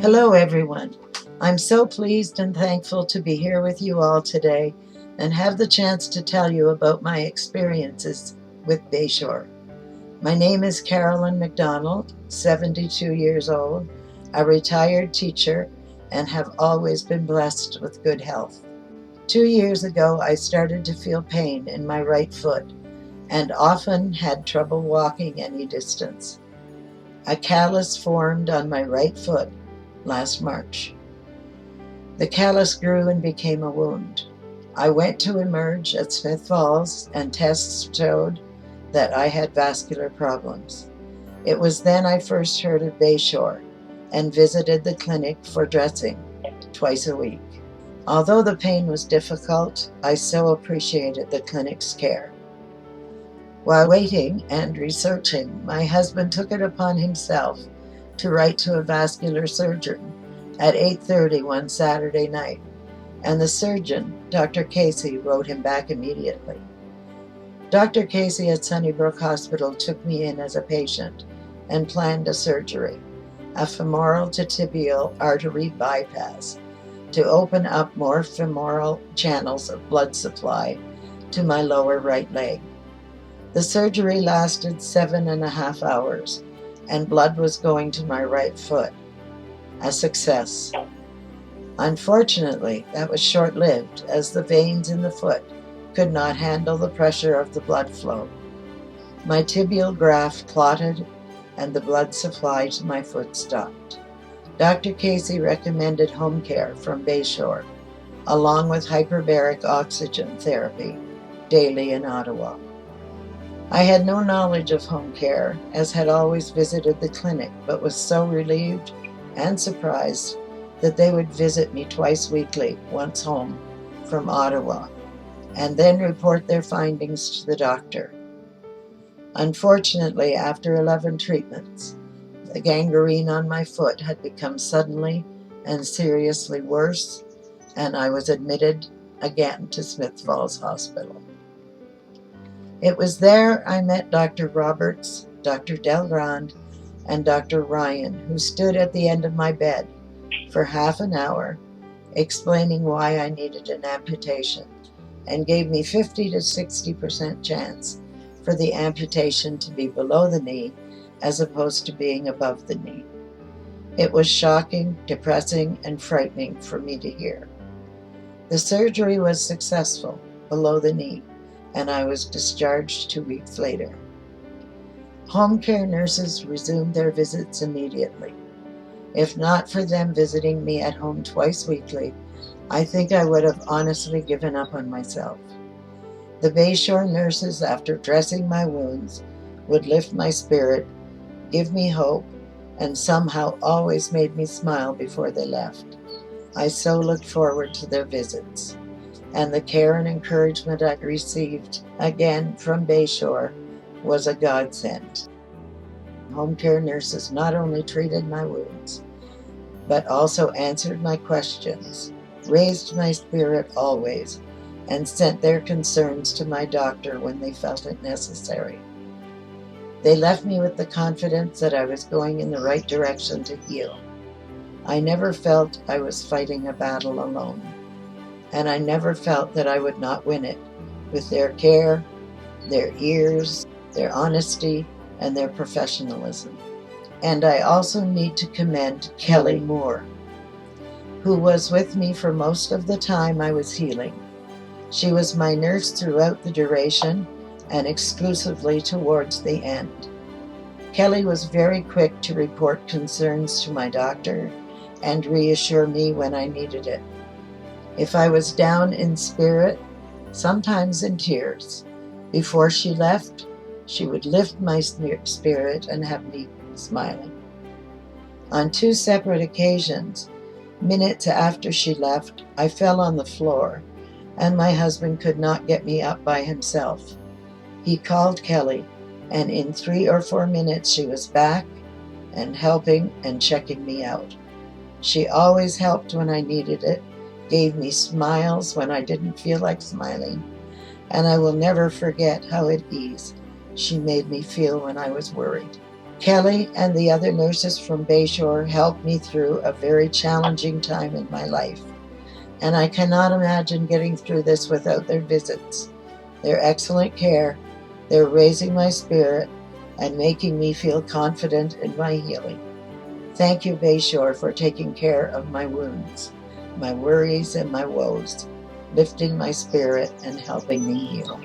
Hello, everyone. I'm so pleased and thankful to be here with you all today and have the chance to tell you about my experiences with Bayshore. My name is Carolyn McDonald, 72 years old, a retired teacher, and have always been blessed with good health. 2 years ago, I started to feel pain in my right foot and often had trouble walking any distance. A callus formed on my right foot last March. The callus grew and became a wound. I went to emerge at Smith Falls and tests showed that I had vascular problems. It was then I first heard of Bayshore and visited the clinic for dressing twice a week. Although the pain was difficult, I so appreciated the clinic's care. While waiting and researching, my husband took it upon himself to write to a vascular surgeon at 8:30 one Saturday night, and the surgeon, Dr. Casey, wrote him back immediately. Dr. Casey at Sunnybrook Hospital took me in as a patient and planned a surgery, a femoral to tibial artery bypass, to open up more femoral channels of blood supply to my lower right leg. The surgery lasted 7.5 hours, and blood was going to my right foot. A success. Unfortunately, that was short-lived, as the veins in the foot could not handle the pressure of the blood flow. My tibial graft clotted, and the blood supply to my foot stopped. Dr. Casey recommended home care from Bayshore, along with hyperbaric oxygen therapy, daily in Ottawa. I had no knowledge of home care, as had always visited the clinic, but was so relieved and surprised that they would visit me twice weekly, once home from Ottawa, and then report their findings to the doctor. Unfortunately, after 11 treatments, the gangrene on my foot had become suddenly and seriously worse, and I was admitted again to Smith Falls Hospital. It was there I met Dr. Roberts, Dr. Delgrand, and Dr. Ryan, who stood at the end of my bed for half an hour, explaining why I needed an amputation, and gave me 50 to 60% chance for the amputation to be below the knee as opposed to being above the knee. It was shocking, depressing, and frightening for me to hear. The surgery was successful below the knee, and I was discharged 2 weeks later. Home care nurses resumed their visits immediately. If not for them visiting me at home twice weekly, I think I would have honestly given up on myself. The Bayshore nurses, after dressing my wounds, would lift my spirit, give me hope, and somehow always made me smile before they left. I so looked forward to their visits, and the care and encouragement I received again from Bayshore was a godsend. Home care nurses not only treated my wounds, but also answered my questions, raised my spirit always, and sent their concerns to my doctor when they felt it necessary. They left me with the confidence that I was going in the right direction to heal. I never felt I was fighting a battle alone, and I never felt that I would not win it with their care, their ears, their honesty, and their professionalism. And I also need to commend Kelly Moore, who was with me for most of the time I was healing. She was my nurse throughout the duration and exclusively towards the end. Kelly was very quick to report concerns to my doctor and reassure me when I needed it. If I was down in spirit, sometimes in tears, before she left, she would lift my spirit and have me smiling. On 2 separate occasions, minutes after she left, I fell on the floor, and my husband could not get me up by himself. He called Kelly, and in 3 or 4 minutes she was back and helping and checking me out. She always helped when I needed it, gave me smiles when I didn't feel like smiling, and I will never forget how at ease she made me feel when I was worried. Kelly and the other nurses from Bayshore helped me through a very challenging time in my life, and I cannot imagine getting through this without their visits, their excellent care, their raising my spirit, and making me feel confident in my healing. Thank you, Bayshore, for taking care of my wounds, my worries, and my woes, lifting my spirit and helping me heal.